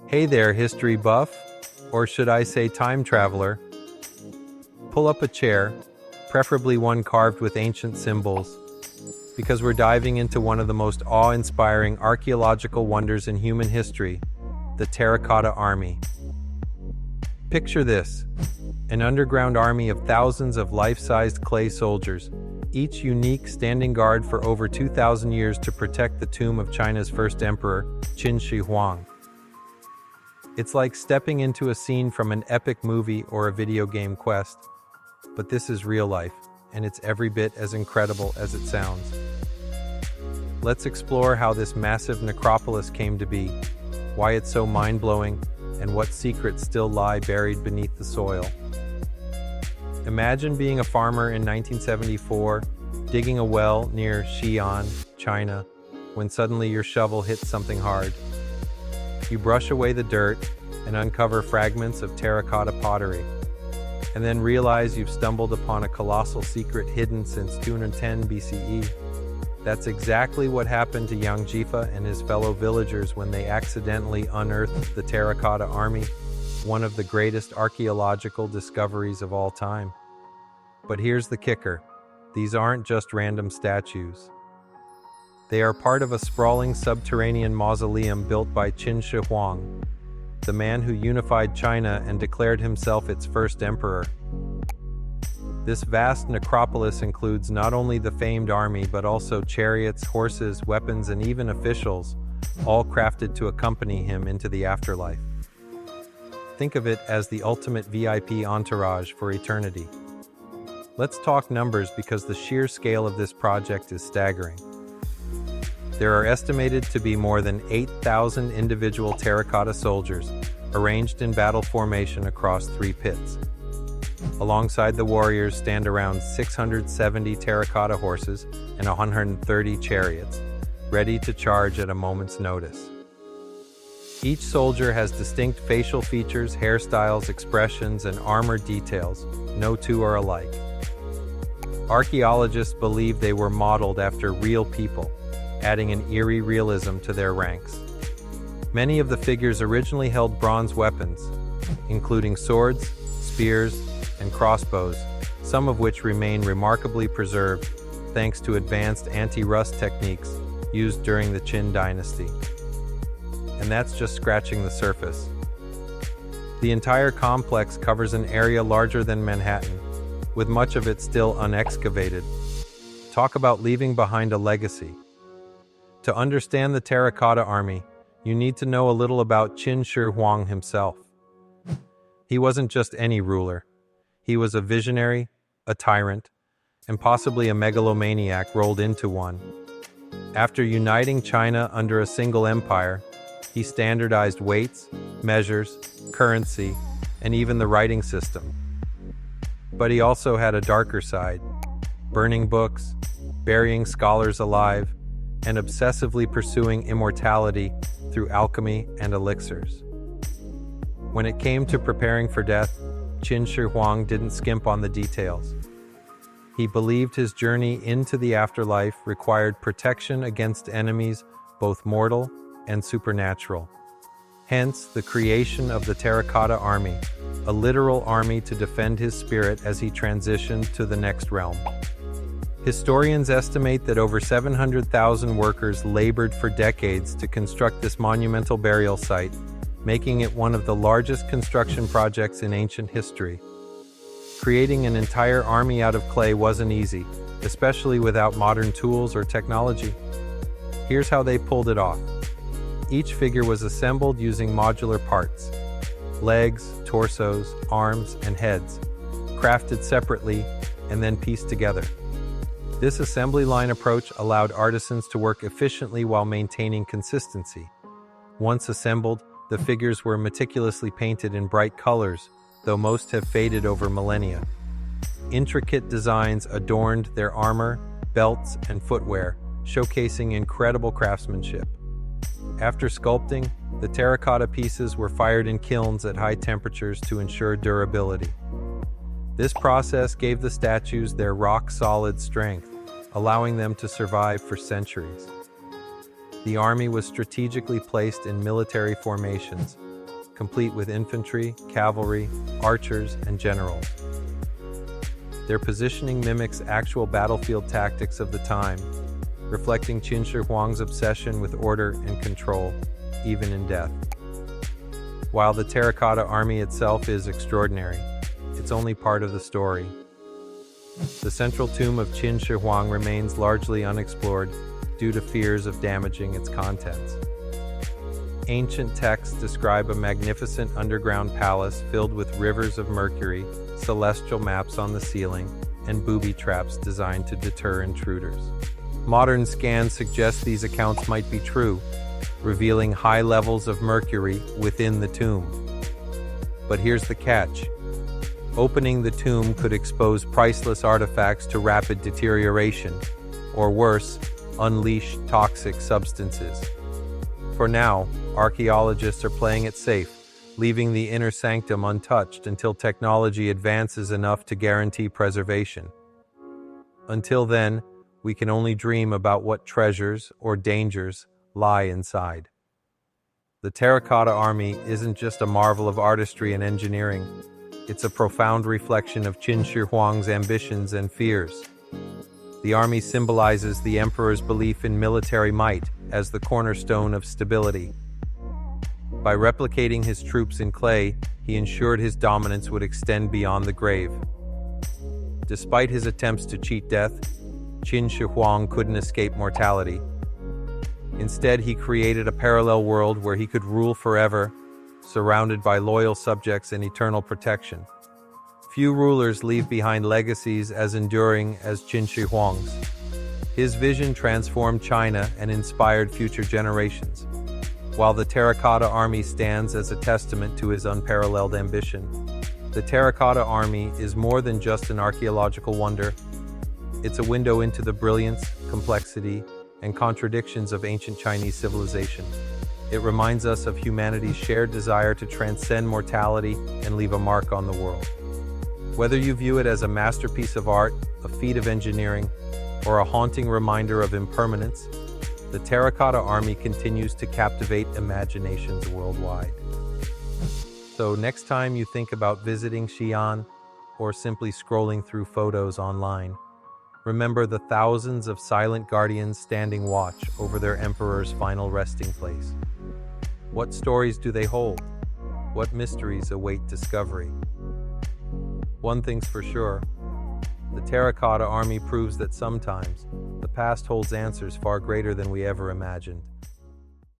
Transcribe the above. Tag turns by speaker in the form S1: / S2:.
S1: Hey there, history buff, or should I say time traveler. Pull up a chair, preferably one carved with ancient symbols, because we're diving into one of the most awe-inspiring archaeological wonders in human history, the Terracotta Army. Picture this, an underground army of thousands of life-sized clay soldiers, each unique standing guard for over 2,000 years to protect the tomb of China's first emperor, Qin Shi Huang. It's like stepping into a scene from an epic movie or a video game quest. But this is real life, and it's every bit as incredible as it sounds. Let's explore how this massive necropolis came to be, why it's so mind-blowing, and what secrets still lie buried beneath the soil. Imagine being a farmer in 1974, digging a well near Xi'an, China, when suddenly your shovel hits something hard. You brush away the dirt and uncover fragments of terracotta pottery, and then realize you've stumbled upon a colossal secret hidden since 210 BCE. That's exactly what happened to Yang Jifa and his fellow villagers when they accidentally unearthed the Terracotta Army, one of the greatest archaeological discoveries of all time. But here's the kicker. These aren't just random statues. They are part of a sprawling subterranean mausoleum built by Qin Shi Huang, the man who unified China and declared himself its first emperor. This vast necropolis includes not only the famed army but also chariots, horses, weapons, and even officials, all crafted to accompany him into the afterlife. Think of it as the ultimate VIP entourage for eternity. Let's talk numbers because the sheer scale of this project is staggering. There are estimated to be more than 8,000 individual terracotta soldiers, arranged in battle formation across 3 pits. Alongside the warriors stand around 670 terracotta horses and 130 chariots, ready to charge at a moment's notice. Each soldier has distinct facial features, hairstyles, expressions, and armor details. No two are alike. Archaeologists believe they were modeled after real people, adding an eerie realism to their ranks. Many of the figures originally held bronze weapons, including swords, spears, and crossbows, some of which remain remarkably preserved thanks to advanced anti-rust techniques used during the Qin dynasty. And that's just scratching the surface. The entire complex covers an area larger than Manhattan, with much of it still unexcavated. Talk about leaving behind a legacy. To understand the Terracotta Army, you need to know a little about Qin Shi Huang himself. He wasn't just any ruler. He was a visionary, a tyrant, and possibly a megalomaniac rolled into one. After uniting China under a single empire, he standardized weights, measures, currency, and even the writing system. But he also had a darker side, burning books, burying scholars alive, and obsessively pursuing immortality through alchemy and elixirs. When it came to preparing for death, Qin Shi Huang didn't skimp on the details. He believed his journey into the afterlife required protection against enemies, both mortal and supernatural. Hence, the creation of the Terracotta Army, a literal army to defend his spirit as he transitioned to the next realm. Historians estimate that over 700,000 workers labored for decades to construct this monumental burial site, making it one of the largest construction projects in ancient history. Creating an entire army out of clay wasn't easy, especially without modern tools or technology. Here's how they pulled it off. Each figure was assembled using modular parts: legs, torsos, arms, and heads, crafted separately and then pieced together. This assembly line approach allowed artisans to work efficiently while maintaining consistency. Once assembled, the figures were meticulously painted in bright colors, though most have faded over millennia. Intricate designs adorned their armor, belts, and footwear, showcasing incredible craftsmanship. After sculpting, the terracotta pieces were fired in kilns at high temperatures to ensure durability. This process gave the statues their rock-solid strength, allowing them to survive for centuries. The army was strategically placed in military formations, complete with infantry, cavalry, archers, and generals. Their positioning mimics actual battlefield tactics of the time, reflecting Qin Shi Huang's obsession with order and control, even in death. While the Terracotta Army itself is extraordinary, it's only part of the story. The central tomb of Qin Shi Huang remains largely unexplored due to fears of damaging its contents. Ancient texts describe a magnificent underground palace filled with rivers of mercury, celestial maps on the ceiling, and booby traps designed to deter intruders. Modern scans suggest these accounts might be true, revealing high levels of mercury within the tomb. But here's the catch. Opening the tomb could expose priceless artifacts to rapid deterioration, or worse, unleash toxic substances. For now, archaeologists are playing it safe, leaving the inner sanctum untouched until technology advances enough to guarantee preservation. Until then, we can only dream about what treasures or dangers lie inside. The Terracotta Army isn't just a marvel of artistry and engineering. It's a profound reflection of Qin Shi Huang's ambitions and fears. The army symbolizes the emperor's belief in military might as the cornerstone of stability. By replicating his troops in clay, he ensured his dominance would extend beyond the grave. Despite his attempts to cheat death, Qin Shi Huang couldn't escape mortality. Instead, he created a parallel world where he could rule forever, surrounded by loyal subjects and eternal protection. Few rulers leave behind legacies as enduring as Qin Shi Huang's. His vision transformed China and inspired future generations. While the Terracotta Army stands as a testament to his unparalleled ambition, the Terracotta Army is more than just an archaeological wonder. It's a window into the brilliance, complexity, and contradictions of ancient Chinese civilization. It reminds us of humanity's shared desire to transcend mortality and leave a mark on the world. Whether you view it as a masterpiece of art, a feat of engineering, or a haunting reminder of impermanence, the Terracotta Army continues to captivate imaginations worldwide. So next time you think about visiting Xi'an or simply scrolling through photos online, remember the thousands of silent guardians standing watch over their emperor's final resting place. What stories do they hold? What mysteries await discovery? One thing's for sure, the Terracotta Army proves that sometimes the past holds answers far greater than we ever imagined.